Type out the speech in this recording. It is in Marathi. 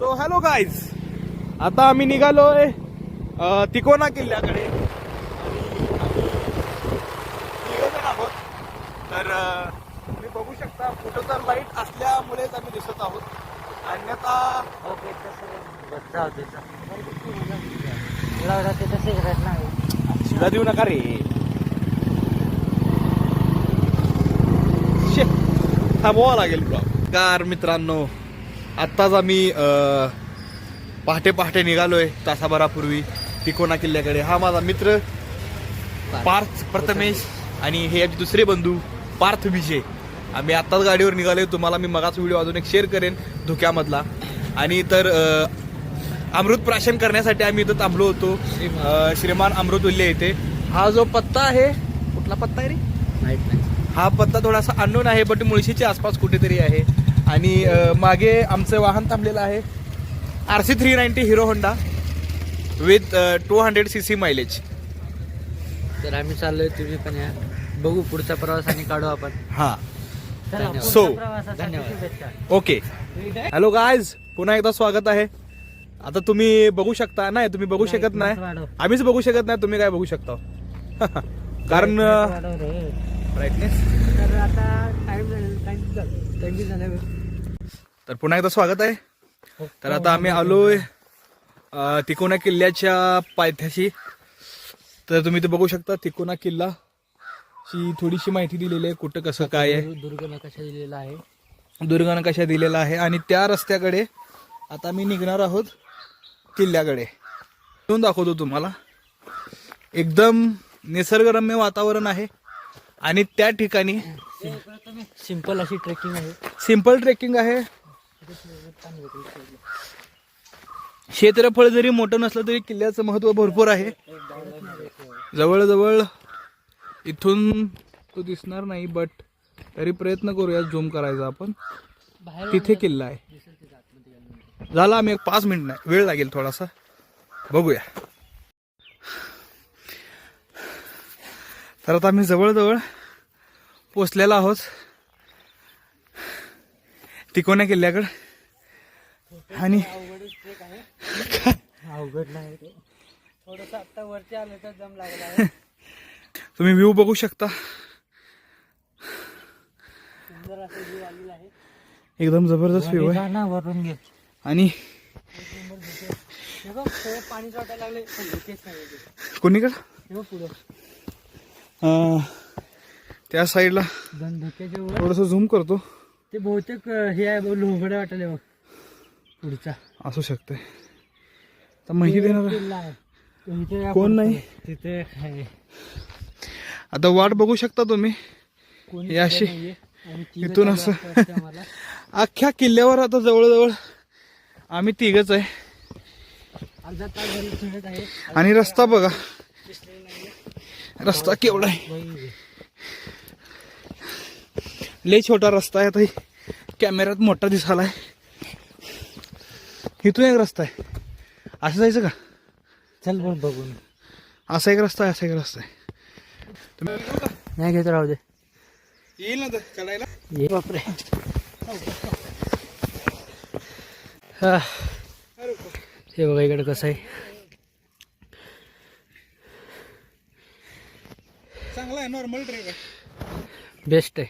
सो हॅलो गाईज, आता आम्ही निघालोय तिकोना किल्ल्याकडे. आहोत तर तुम्ही बघू शकता फोटोचा लाईट असल्यामुळेच आम्ही दिसत आहोत. अन्यथा शिला देऊ नका रे. थांबवावं लागेल कार. मित्रांनो, आत्ताच आम्ही पहाटे पहाटे निघालोय तासाभरापूर्वी तिकोना किल्ल्याकडे. हा माझा मित्र पार्थ प्रथमेश आणि हे आमचे दुसरे बंधू पार्थ विजय. आम्ही आत्ताच गाडीवर निघालोय. तुम्हाला मी मगाच व्हिडिओ अजून एक शेअर करेन धुक्यामधला. आणि तर अमृत प्राशन करण्यासाठी आम्ही इथं थांबलो होतो श्रीमान अमृतुल्य येथे. हा जो पत्ता आहे, कुठला पत्ता आहे रे माहित नाही. हा पत्ता थोडासा अननोन आहे, बट मुळशीच्या आसपास कुठेतरी आहे. आणि मागे आमचं वाहन थांबलेलं आहे RC 390 hero Honda with 200cc mileage. तर आम्ही चाललोय, तुम्ही पण या, बघू पुढचा प्रवास आणि काढू आपण. हा धन्यवाद. सो धन्यवाद. ओके. हॅलो गायज, पुन्हा एकदा स्वागत आहे. आता तुम्ही बघू शकता नाही, तुम्ही बघू शकत नाही, आम्हीच बघू शकत नाही, तुम्ही काय बघू शकता कारण ब्राईटनेस. तर पुन्हा एकदा स्वागत आहे. तर आता आम्ही आलोय तिकोना किल्ल्याच्या पायथ्याशी. तर तुम्ही ते बघू शकता तिकोना किल्ला ची थोडीशी माहिती दिलेली आहे, कुठं कसं काय आहे, दुर्ग नकाशा दिलेला आहे, दुर्ग नकाशा दिलेला आहे. आणि त्या रस्त्याकडे आता मी निघणार आहोत किल्ल्याकडे. येऊन दाखवतो तुम्हाला. एकदम निसर्गरम्य वातावरण आहे आणि त्या ठिकाणी सिंपल अशी ट्रेकिंग आहे. सिंपल ट्रेकिंग आहे. क्षेत्रफळ जरी मोठं नसलं तरी किल्ल्याचं महत्त्व भरपूर आहे. जवळजवळ इथून तो दिसणार नाही, बट तरी प्रयत्न करूया झूम करायचा आपण. तिथे किल्ला आहे. झाला आम्ही 5 मिनिट नाही, वेळ लागेल थोडासा, बघूया. तर आता आम्ही जवळजवळ पोचलेलो आहोत तिकोना किल्ल्याकडे. आणि अवघड नाही, थोडस आता वरती आलं तर दम लागला आहे. तुम्ही व्ह्यू बघू शकता, सुंदर असं व्ह्यू आलेला आहे. एकदम जबरदस्त व्ह्यू आहे. वरून घे. आणि पाणी वाटायला लागले कोणीकडं पुढे त्या साईडला धुक्याच्या वर थोडस झूम करतो. ते बहुतेक हे आहे, लोहगड वाटले बघ पुढचा. असू शकते. तर माहिती देणार कोण नाही तिथे आहे. आता वाट बघू शकता तुम्ही. हे अशी इथून असं अख्ख्या किल्ल्यावर आता जवळजवळ आम्ही तिघच आहे. अर्धा तास झाले फिरत आहे. आणि रस्ता बघा, रस्ता केवढा आहे. लय छोटा रस्ता आहे. आता कॅमेऱ्यात मोठा दिसायला आहे. इथून एक रस्ता आहे. असं जायचं का? चल बघ बघून. असा एक रस्ता आहे, असा एक रस्ता आहे. नाही घेत, राहू दे. येईल ना चढायला. ये बापरे. हा, हे बघा इकडे कसं आहे. चांगला आहे, नॉर्मल ट्रेक आहे, बेस्ट आहे.